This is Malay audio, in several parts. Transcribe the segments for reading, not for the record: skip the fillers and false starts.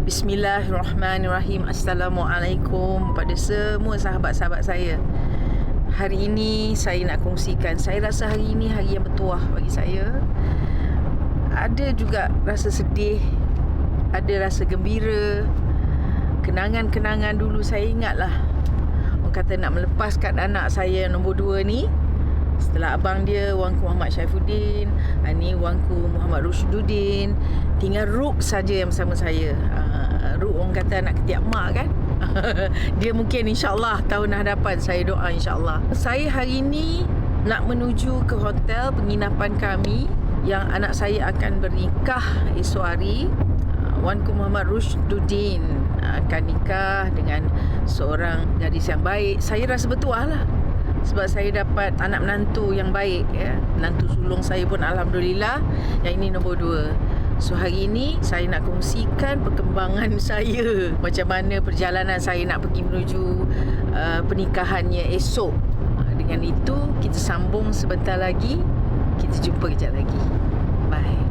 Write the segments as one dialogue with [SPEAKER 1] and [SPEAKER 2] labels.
[SPEAKER 1] Bismillahirrahmanirrahim. Assalamualaikum pada semua sahabat-sahabat saya. Hari ini saya nak kongsikan, saya rasa hari ini hari yang bertuah bagi saya. Ada juga rasa sedih, ada rasa gembira. Kenangan-kenangan dulu saya ingatlah. Orang kata nak melepaskan anak saya nombor 2 ni, setelah abang dia Wangku Muhammad Syaifuddin, ni Wangku Muhammad Rushdudin, tinggal Ruk saja yang bersama saya. Ruk orang kata anak ketiak mak kan. Dia mungkin insyaAllah tahun hadapan, saya doa insyaAllah. Saya hari ini nak menuju ke hotel penginapan kami yang anak saya akan bernikah esok hari. Wangku Muhammad Rushdudin akan nikah dengan seorang gadis yang baik. Saya rasa bertuah lah, sebab saya dapat anak menantu yang baik ya. Menantu sulung saya pun alhamdulillah, yang ini nombor 2. So hari ini saya nak kongsikan perkembangan saya, macam mana perjalanan saya nak pergi menuju pernikahannya esok. Dengan itu kita sambung sebentar lagi. Kita jumpa kejap lagi. Bye.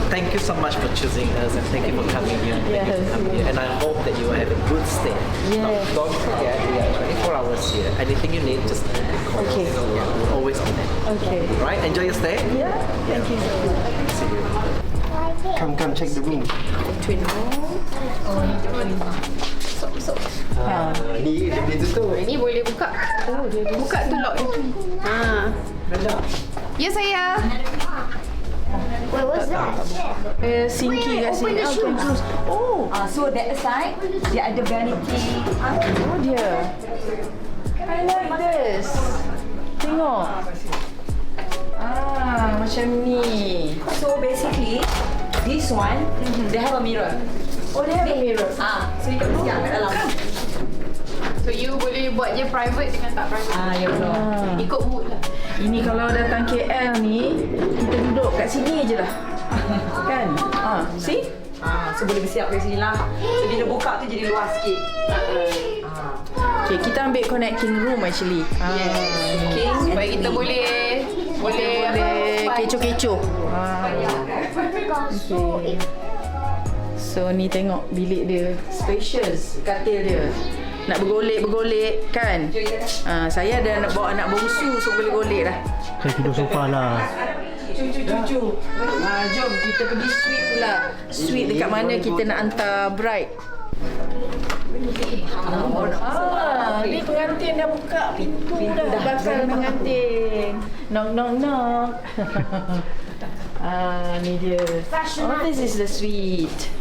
[SPEAKER 2] Thank you so much for choosing us, and thank you for coming here. Thank you for coming here. And I hope that you will have a good stay. Now, don't forget, we are 24 hours here. Anything you need, just call us. Yeah, we're always on it.
[SPEAKER 1] Okay.
[SPEAKER 2] Right? Enjoy your stay.
[SPEAKER 1] Yeah. Thank you so much.
[SPEAKER 2] See you.
[SPEAKER 3] Come, check the room.
[SPEAKER 1] Twin room. Oh, ni twin. Sok.
[SPEAKER 3] Ni dia boleh tutup.
[SPEAKER 4] Ini boleh buka.
[SPEAKER 1] Oh, dia
[SPEAKER 4] Buka tu lock dia. Ya saya.
[SPEAKER 5] Wait, what's that?
[SPEAKER 1] Sinki kat sini. Oh,
[SPEAKER 6] So that side dia ada vanity.
[SPEAKER 1] oh dia. I like this. Tengok. Macam ni.
[SPEAKER 6] So basically this one they have a mirror.
[SPEAKER 1] Oh, dia ada mirror.
[SPEAKER 6] So you can put kat dalam.
[SPEAKER 4] So you boleh buat je private dengan tak private.
[SPEAKER 6] Ya betul.
[SPEAKER 4] Ikut mood lah.
[SPEAKER 1] Ini kalau datang KL ni, kita duduk kat sini je lah. Kan? See?
[SPEAKER 6] So boleh bersiap kat sini lah. So bila buka tu jadi luas sikit.
[SPEAKER 1] Okay, kita ambil connecting room actually.
[SPEAKER 4] Okay, supaya kita boleh
[SPEAKER 1] kecoh-kecoh. Okay. So ni tengok bilik dia, spacious, katil dia. Nak bergolek kan? Saya ada nak bawa anak bongsu, so boleh golek lah.
[SPEAKER 3] Saya tidur sofa lah.
[SPEAKER 1] Cucu. Jom kita pergi suite pula. Suite dekat mana kita nak hantar bride. Ni pengantin dah buka pintu dah bakal pengantin. Knock. Ni dia. Oh, this is the suite.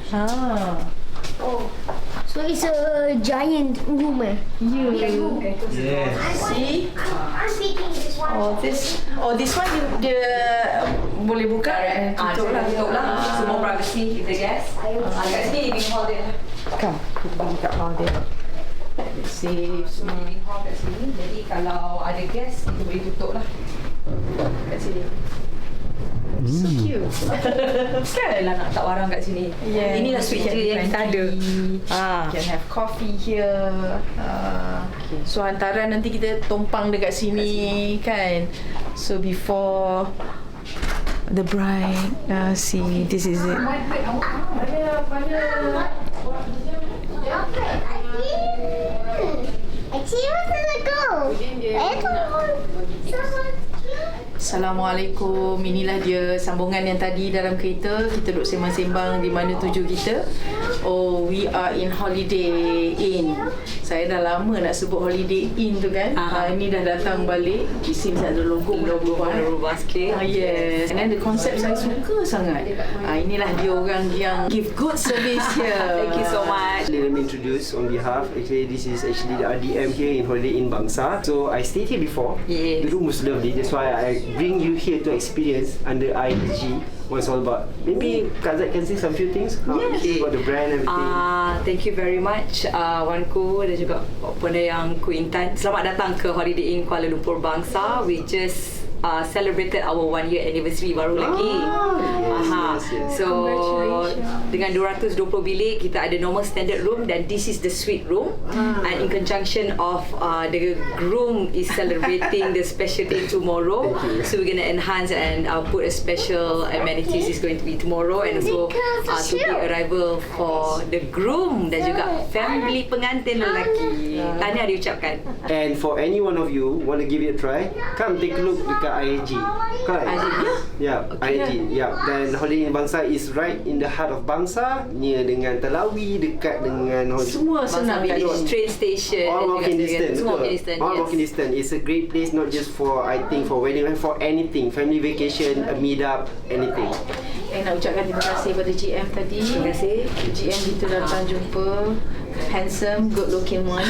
[SPEAKER 5] So it's a giant room.
[SPEAKER 3] Yes.
[SPEAKER 1] See?
[SPEAKER 5] I'm speaking this one.
[SPEAKER 1] This one dia boleh buka tutup lah.
[SPEAKER 6] Semua privacy kita guys. Kat sini living hall dia.
[SPEAKER 1] Come, kita pergi kat hall dia. Safe semua.
[SPEAKER 6] Living hall kat sini. Jadi kalau ada guest kita boleh tutup lah. Kat sini.
[SPEAKER 1] So cute.
[SPEAKER 6] Kan lah nak tak warang kat sini.
[SPEAKER 1] Yeah.
[SPEAKER 6] Inilah suite dia yang kita ada.
[SPEAKER 1] Can have coffee here. So hantaran nanti kita tumpang dekat sini kan. So before the bride, see this is it.
[SPEAKER 5] I see what's in the go.
[SPEAKER 1] Assalamualaikum. Inilah dia sambungan yang tadi dalam kereta. Kita duduk sembang-sembang di mana tuju kita. Oh, we are in Holiday Inn. Saya dah lama nak sebut Holiday Inn tu kan. Ini dah datang balik. It seems ada logo dah berubah.
[SPEAKER 6] Berubah sikit.
[SPEAKER 1] Yes. And then the concept saya suka sangat. Inilah dia orang yang give good service here.
[SPEAKER 4] Thank you so much.
[SPEAKER 3] Let me introduce on behalf. Actually, this is actually the RDM here in Holiday Inn Bangsa. So I stayed here before.
[SPEAKER 4] Yes.
[SPEAKER 3] The room was lovely. That's why I bring you here to experience under IDG what it's all about. Maybe Kazat can say some few things. How okay about the brand and everything.
[SPEAKER 4] Thank you very much Wanku dan juga penayangku Intan. Selamat datang ke Holiday Inn Kuala Lumpur Bangsa. We just celebrated our 1 year anniversary baru lagi.
[SPEAKER 3] Yes.
[SPEAKER 4] So dengan 220 bilik, kita ada normal standard room dan this is the suite room. And in conjunction of the groom is celebrating the special day tomorrow. So we're gonna enhance and put a special amenities is going to be tomorrow, and also to be arrival for the groom dan juga family pengantin lelaki. Tahniah diucapkan.
[SPEAKER 3] And for any one of you want to give it a try, come take a look dekat IAG. Correct? Yeah, IAG. Yeah. Dan Holiday Inn Bangsa is right in the heart of Bangsa, near dengan Telawi, dekat dengan
[SPEAKER 1] Semua senang
[SPEAKER 4] Bangsa
[SPEAKER 1] kat sini.
[SPEAKER 4] train station.
[SPEAKER 3] all walking distance.
[SPEAKER 4] Semua
[SPEAKER 3] betul.
[SPEAKER 4] walking distance.
[SPEAKER 3] All walking distance. It's a great place, not just for, I think, for wedding, for anything, family vacation, a meet up, anything.
[SPEAKER 1] Nak ucapkan terima kasih pada GM tadi.
[SPEAKER 4] Terima kasih.
[SPEAKER 1] GM kita datang jumpa. Handsome, good looking one.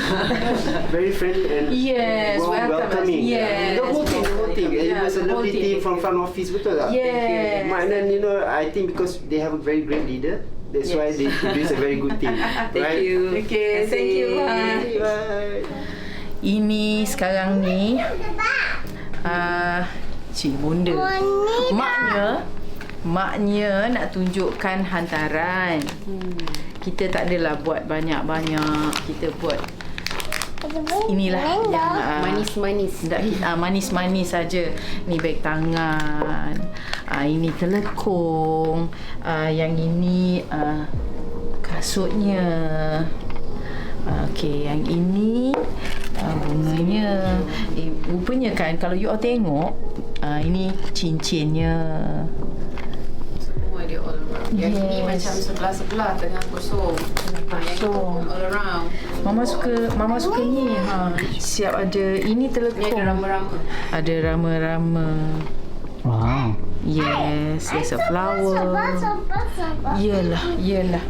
[SPEAKER 3] Very friendly and
[SPEAKER 1] Yes,
[SPEAKER 3] welcoming.
[SPEAKER 1] Yes.
[SPEAKER 3] The whole team. It
[SPEAKER 1] Yeah,
[SPEAKER 3] was a
[SPEAKER 1] the whole
[SPEAKER 3] lovely team from front office, betul tak?
[SPEAKER 1] Yes.
[SPEAKER 3] And then, I think because they have a very great leader, that's why they produce a very good team.
[SPEAKER 4] Thank you.
[SPEAKER 1] Okay, thank you. Bye.
[SPEAKER 3] Bye.
[SPEAKER 1] Ini sekarang ni Cik Bonda. Maknya nak tunjukkan hantaran. Kita tak adalah buat banyak-banyak. Kita buat inilah yang
[SPEAKER 4] Manis-manis.
[SPEAKER 1] manis-manis saja. Ni beg tangan. Ini telekung. Yang ini kasutnya. Okey, yang ini bunganya. Rupanya kan kalau you all tengok, ini cincinnya.
[SPEAKER 6] Semua dia all around. Yang
[SPEAKER 1] Yes.
[SPEAKER 6] ini macam sebelah-sebelah tengah kosong. Yang itu pun all around.
[SPEAKER 1] Mama suka ni. Siap ada ini telekung.
[SPEAKER 6] Ni ada rama-rama.
[SPEAKER 1] Ada rama-rama.
[SPEAKER 3] Wow.
[SPEAKER 1] Yes, there's a flower. Yelah.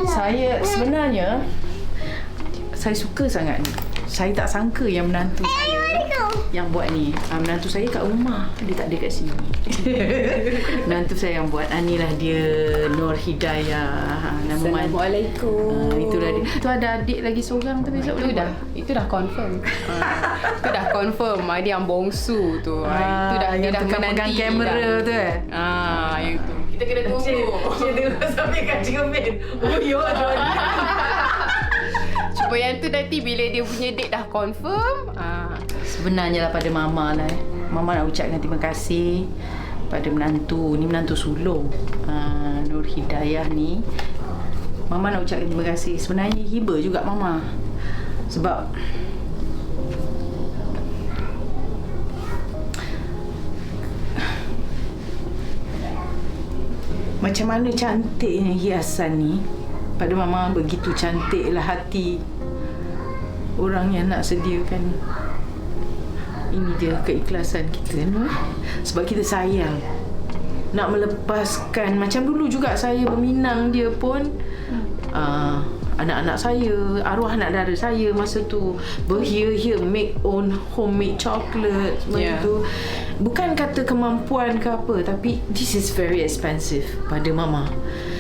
[SPEAKER 1] Saya sebenarnya saya suka sangat ni. Saya tak sangka yang menantu saya yang buat ni. Menantu saya kat rumah, dia tak ada kat sini. Menantu saya yang buat. Inilah dia, Nur Hidayah.
[SPEAKER 4] Assalamualaikum.
[SPEAKER 1] Itulah dia. Itu ada adik lagi seorang tu besok boleh buat.
[SPEAKER 7] Itu dah confirm. Itu dah confirm. Dia yang bongsu tu. Itu dah dia
[SPEAKER 1] yang
[SPEAKER 7] dah
[SPEAKER 1] tukang pegang kamera tu
[SPEAKER 7] yang tu. Kita kena tunggu.
[SPEAKER 1] sampai kat cermin. Oh, yo,
[SPEAKER 7] Cuba yang tu nanti bila dia punya date dah confirm.
[SPEAKER 1] Sebenarnya lah pada Mama lah. Mama nak ucapkan terima kasih pada menantu. Ni menantu sulung. Nur Hidayah ni. Mama nak ucapkan terima kasih. Sebenarnya hibah juga Mama. Sebab macam mana cantiknya hiasan ni. Pada Mama begitu cantiklah hati orang yang nak sediakan. Ini dia keikhlasan kita, no? Sebab kita sayang nak melepaskan. Macam dulu juga saya berminang dia pun anak-anak saya, arwah anak dara saya masa tu berhia-hia make own homemade chocolate semua tu. Bukan kata kemampuan ke apa, tapi this is very expensive pada Mama.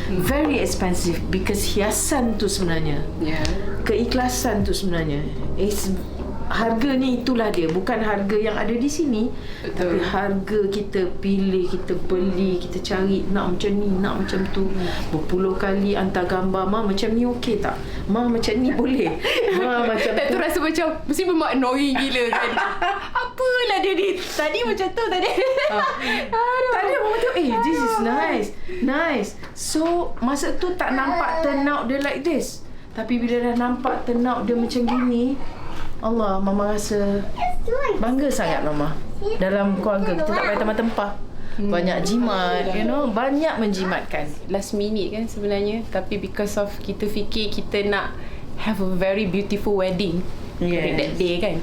[SPEAKER 1] Very expensive because hiasan tu sebenarnya, keikhlasan tu sebenarnya, harganya itulah dia. Bukan harga yang ada di sini. Betul. Tapi harga kita pilih, kita beli, kita cari nak macam ni, nak macam tu. Berpuluh kali hantar gambar, Ma macam ni okey tak? Ma macam ni boleh? Ma macam
[SPEAKER 7] tu rasa macam mesti memang annoying gila kan. Apalah dia ni. Tadi macam tu tadi.
[SPEAKER 1] Tadi Mama tu this is nice. So masa tu tak nampak turn out dia like this. Tapi bila dah nampak turn out dia macam gini, Allah, Mama rasa bangga sangat Mama. Dalam keluarga kita tak payah tempah. Banyak jimat, banyak menjimatkan.
[SPEAKER 7] Last minute kan sebenarnya, tapi because of kita fikir kita nak have a very beautiful wedding. during that day kan.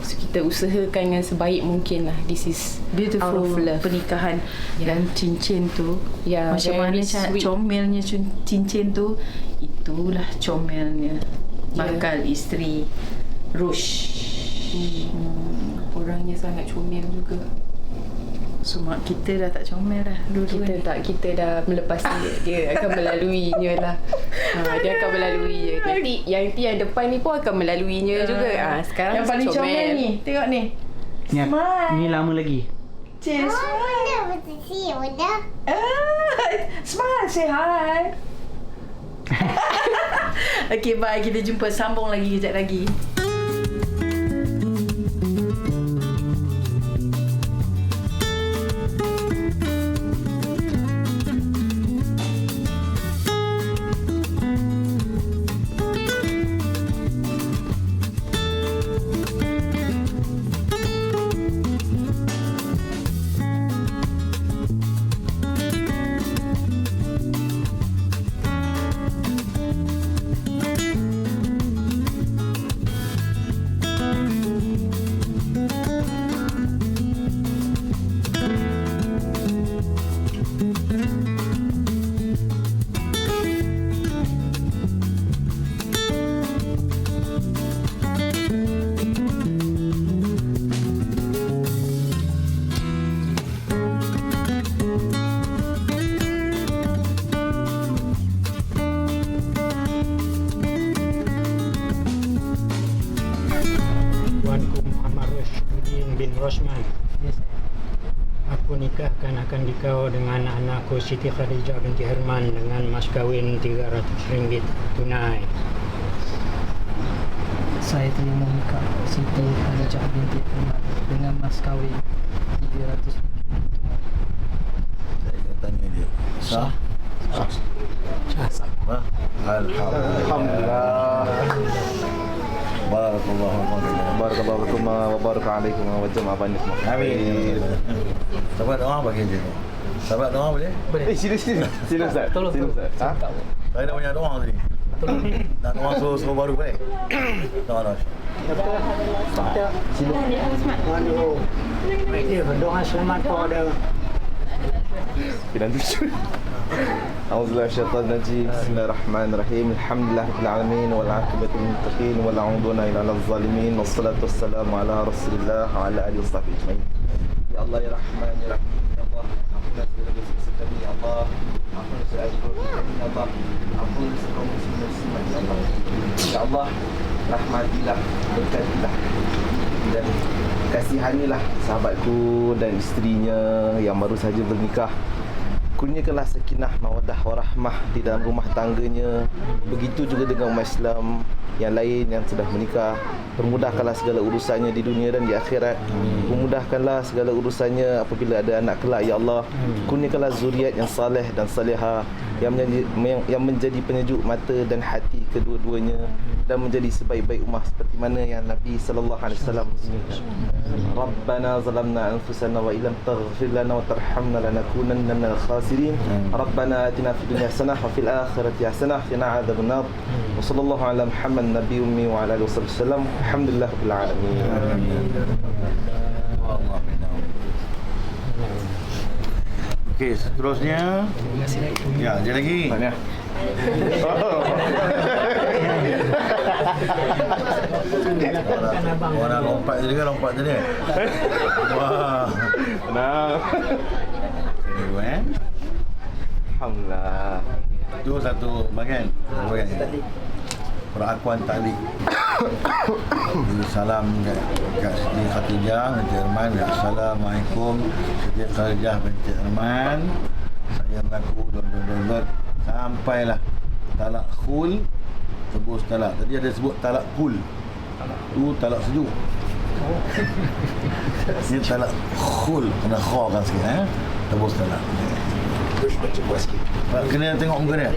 [SPEAKER 7] So kita usahakan dengan sebaik mungkin lah. This is out
[SPEAKER 1] Beautiful
[SPEAKER 7] of love.
[SPEAKER 1] pernikahan dan cincin tu.
[SPEAKER 7] Yeah,
[SPEAKER 1] macam mana
[SPEAKER 7] very sweet.
[SPEAKER 1] comelnya cincin tu, itulah comelnya bakal isteri Rush.
[SPEAKER 7] Orangnya sangat comel juga.
[SPEAKER 1] So mak kita dah tak comel dah dua-dua.
[SPEAKER 7] Kita dah melepas dia akan melaluinya lah. Dia akan melaluinya. Nanti yang depan ni pun akan melaluinya juga. Sekarang
[SPEAKER 1] yang paling comel ni, tengok ni.
[SPEAKER 8] Ni lama lagi.
[SPEAKER 1] Cheers.
[SPEAKER 5] Wonder what to see, Wonder.
[SPEAKER 1] Smile, say hi. Okay, bye. Kita jumpa, sambung lagi kejap lagi.
[SPEAKER 8] Tuanku Muhammad Rashidin bin Rosman. Aku nikahkan akan dikau dengan anak-anakku Siti Khadijah binti Herman dengan mas kahwin RM300 tunai.
[SPEAKER 9] Saya terima nikah Siti Khadijah binti Herman dengan mas kahwin RM300 tunai.
[SPEAKER 10] Saya tanya dia. Sah? Sah. Alhamdulillah. Barakallahu fikum wa baraka alaikum wa jama'a bainakum. Amin. Sahabat doa bagi dia. Sahabat doa boleh? Boleh. Sila Ustaz. Tolong Ustaz. Ha? Saya dah banyak doa tadi. Nak doa suruh baru boleh? Doa.
[SPEAKER 8] Sila. Baik dia berdoa selamat pada
[SPEAKER 10] Bilang lucu. A'udzubillahi minasyaitonir rajim. Bismillahirrahmanirrahim. Alhamdulillahirabbil alamin wal 'aqibatu lil muttaqin wa la 'udwana illa 'alal zalimin. Wassalatu wassalamu ala Rasulillah wa ala alihi washabbihi ajmain. Ya Allah ya Rahman ya Rahim. Ya Allah, ampunlah segala dosa kami ya Allah. Ampunlah segala dosa kami ya Allah. Ampunlah segala muslimin ya Allah. Ya Allah, rahmatilah, berkatilah dan kasihanilah sahabatku dan isterinya yang baru saja bernikah. Kurniakanlah sakinah, mawaddah, warahmah di dalam rumah tangganya. Begitu juga dengan umat Islam yang lain yang sudah menikah. Permudahkanlah segala urusannya di dunia dan di akhirat. Permudahkanlah segala urusannya apabila ada anak kelak ya Allah. Kurniakanlah zuriat yang saleh dan salihah yang menjadi penyejuk mata dan hati kedua-duanya dan menjadi sebaik-baik ummah seperti mana yang Nabi sallallahu alaihi wasallam inginkan. Rabbana zalamna anfusana wa illam taghfir lana wa tarhamna lanakunanna minal khasirin. Rabbana atina fid dunya hasanah wa fil akhirati hasanah wa qina adzabannar. Wa sallallahu ala Muhammad nabiy ummi wa ala alihi wasallam. Alhamdulillahirabbil alamin.
[SPEAKER 11] Okey, seterusnya. Ya, dia lagi.
[SPEAKER 10] Mana?
[SPEAKER 11] Orang lompat tadi kan, lompat tadi. Wah.
[SPEAKER 10] Nah.
[SPEAKER 11] Ini
[SPEAKER 10] Alhamdulillah.
[SPEAKER 11] Itu satu bahagian. Perakuan talik. Salam kat Siti Khadijah binti Herman. Assalamualaikum Siti Khadijah binti Herman. Saya mengaku dot sampailah talak khul tebus talak. Tadi ada sebut talak kul. Tu talak sejuk. Ini talak khul, kena kha kan sikit tebus talak. Baca buat sikit. Kena tengok muka dia.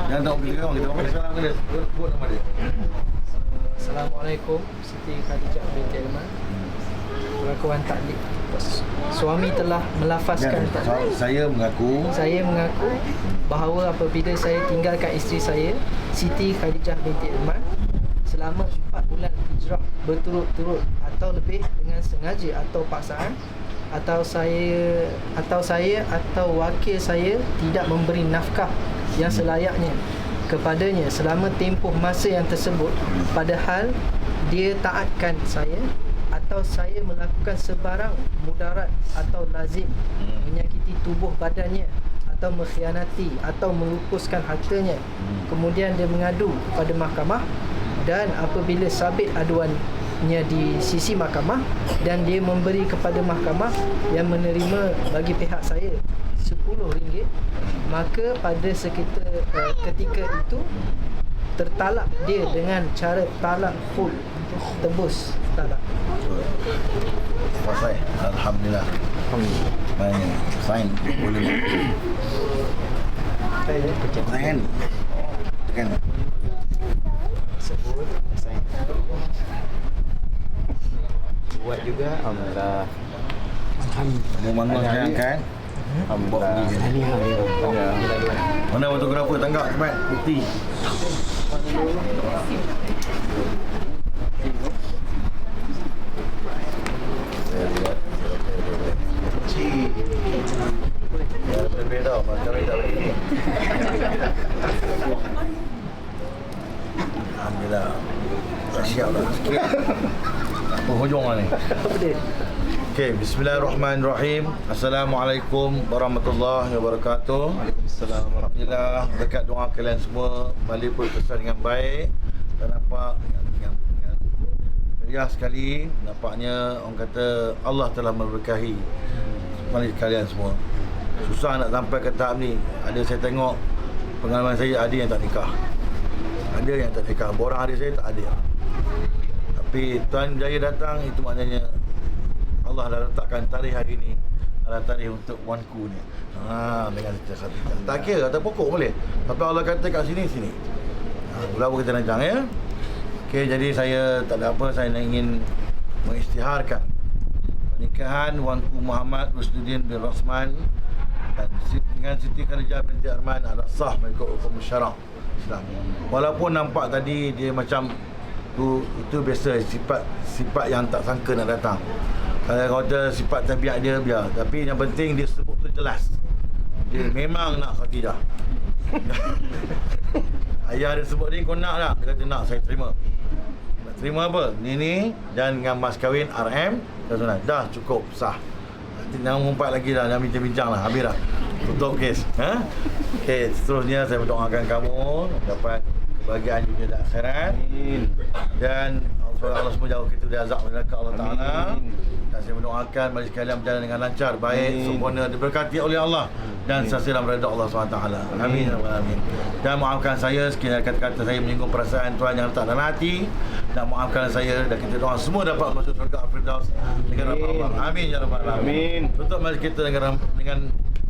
[SPEAKER 11] Jangan tengok muka dia, kita bagi salam ke dia. Sebut nama dia.
[SPEAKER 9] Assalamualaikum Siti Khadijah binti Herman. Perakuan taklik. Suami telah melafazkan
[SPEAKER 11] Saya mengaku
[SPEAKER 9] bahawa apabila saya tinggalkan isteri saya Siti Khadijah binti Herman, selama 4 bulan hijrah berturut-turut atau lebih dengan sengaja atau paksaan, atau saya atau wakil saya tidak memberi nafkah yang selayaknya kepadanya selama tempoh masa yang tersebut, padahal dia taatkan saya, atau saya melakukan sebarang mudarat atau lazim menyakiti tubuh badannya atau mengkhianati atau melupuskan hartanya, kemudian dia mengadu kepada mahkamah, dan apabila sabit aduannya di sisi mahkamah dan dia memberi kepada mahkamah yang menerima bagi pihak saya RM10, maka pada ketika itu tertalak dia dengan cara talak full, tebus talak.
[SPEAKER 11] Selesai. Alhamdulillah. Main sign boleh. Sign. Tekan.
[SPEAKER 9] Sebut sign. Buat juga.
[SPEAKER 10] Alhamdulillah.
[SPEAKER 11] Mau bangun sekarang kan?
[SPEAKER 10] Alhamdulillah.
[SPEAKER 11] Mana fotografer tangkap cepat bukti. Ya, lebih tau, macam ni tak lagi. Alhamdulillah. Dah siap dah sikit. Penghujung lah ni. Okey, bismillahirrahmanirrahim. Assalamualaikum warahmatullahi wabarakatuh.
[SPEAKER 10] Waalaikumsalam.
[SPEAKER 11] Alhamdulillah, berkat doa kalian semua balik pun pesan dengan baik. Dan nampak dengan meriah sekali. Nampaknya orang kata Allah telah memberkahi balik kalian semua. Susah nak sampai ke tahap ni. Ada saya tengok pengalaman saya, ada yang tak nikah. Ada yang tak nikah. Borang adik saya tak ada. Tapi Tuan Jaya datang, itu maknanya Allah dah letakkan tarikh hari ni adalah tarikh untuk wanku ni. Dengan cerita Khadijah. Tak kira kata pokok boleh. Tapi Allah kata kat sini. Berapa kita rancang ya. Okey, jadi saya tak ada apa, saya ingin mengisytiharkan pernikahan Wanku Muhammad Rusduddin bin Rosman dan dengan Siti Khadijah binti Arman adalah sah mengikut hukum syarak Islam. Walaupun nampak tadi dia macam itu biasa, sifat yang tak sangka nak datang. Kalau kata sifat tabiat dia biar, tapi yang penting dia sebut tu jelas. Dia memang nak Khadijah. Ayah dia sebut ni, kau nak tak? Dia kata nak, saya terima. Nak terima apa? Ni dan dengan mas kahwin RM dan sunat. Dah cukup, sah. Jangan mengumpat lagi dah, jangan bincang-bincang lah. Habis dah. Tutup kes. Okey, seterusnya saya berdoakan kamu dapat kebahagiaan dunia dan akhirat. Dan Allah semua jauh kita dari azab neraka Allah Ta'ala. Dan saya mendoakan majlis kalian berjalan dengan lancar, baik, sempurna, diberkati oleh Allah dan selalu dalam redha Allah SWT. Amin. Amin. Dan maafkan saya sekiranya kata-kata saya menyinggung perasaan Tuhan yang letak dalam hati. Dan maafkan saya, dan kita doa semua dapat masuk surga Al-Firdaus dengan rahmat Allah. Amin ya rabbal alamin. Tutup majlis kita dengan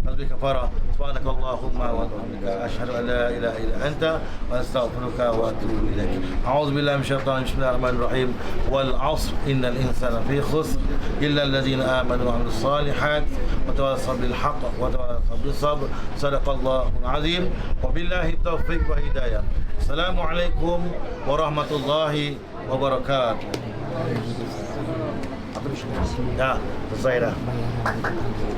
[SPEAKER 11] tasbih kafarah. Subhanakallahumma wa bihamdika asyhadu an la ilaha illa anta wa astaghfiruka wa atubu ilaik. A'udzubillahi minasyaitonir bismillahirrahmanirrahim. Wal 'ashr innal insana fi khusr illa allazina amanu wa 'amilus solihat wa tawassaw bil haqq wa tawassaw bis sabr. Shadaqallahul azim. Wabillahi taufiq wa hidayah. Assalamualaikum warahmatullahi wabarakatuh. Dah, selesai dah.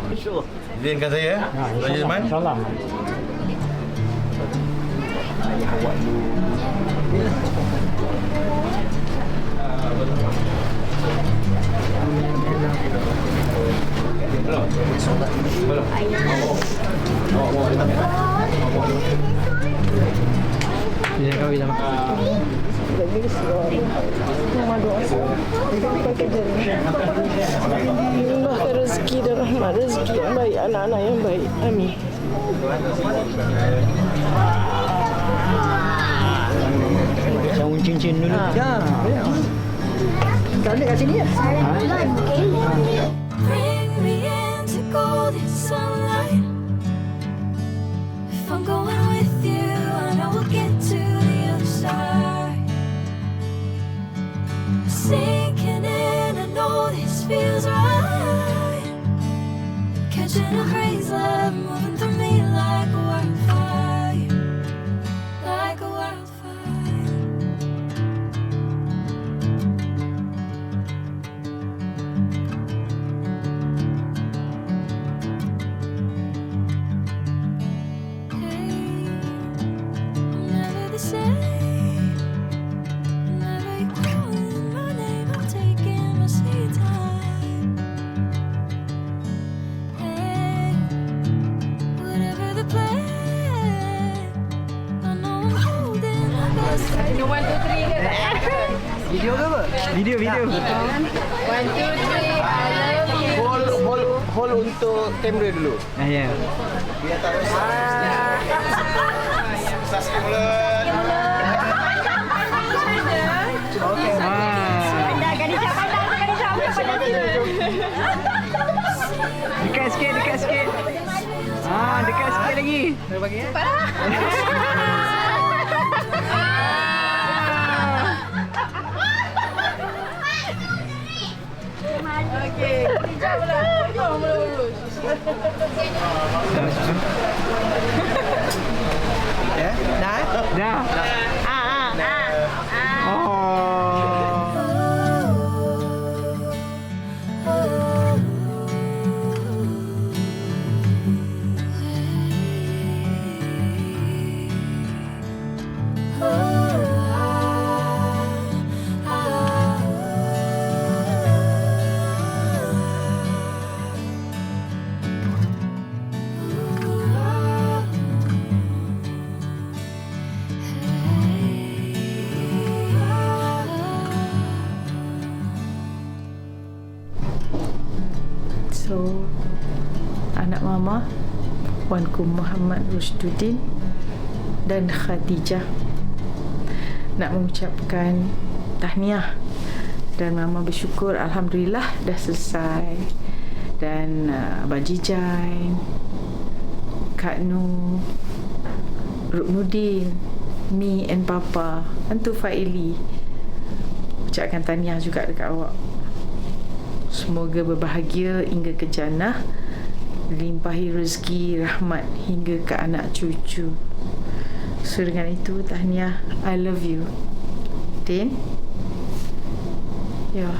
[SPEAKER 11] InsyaAllah. Izinkan saya ya. Tuan Jizman.
[SPEAKER 8] InsyaAllah. Dia kahwin sama.
[SPEAKER 12] Limpahkan rezeki dan rahmat, rezeki yang baik, anak-anak yang baik. Amin.
[SPEAKER 8] Sambung cincin dulu. Ya.
[SPEAKER 12] Balik kat sini ya.
[SPEAKER 13] Bring me into golden sunlight. If I'm going with you, I know we'll get to the other side. Sinking in, I know this feels right. Catching a breeze, love moving through me like a wildfire, like a wildfire.
[SPEAKER 7] Kena 1, 2, 3 ke tak?
[SPEAKER 3] Video ke apa? Video.
[SPEAKER 7] 1, 2, 3, I love you.
[SPEAKER 3] Hold untuk kamera dulu.
[SPEAKER 2] Ya.
[SPEAKER 3] Biar tak Okey.
[SPEAKER 2] Dekat sikit. Dekat sikit lagi.
[SPEAKER 3] Bagi ya.
[SPEAKER 7] Okey. Jom lah.
[SPEAKER 3] Ya. Dah.
[SPEAKER 1] So, anak mama Wanku Muhammad Rushdudin dan Khadijah nak mengucapkan tahniah, dan mama bersyukur alhamdulillah dah selesai. Dan Abang Jijain, Kak Nur, Ruknudin, Mi and Papa, Antu Faili ucapkan tahniah juga dekat awak. Semoga berbahagia hingga ke jannah, limpahi rezeki rahmat hingga ke anak cucu. So dengan itu tahniah, I love you. Din? Ya.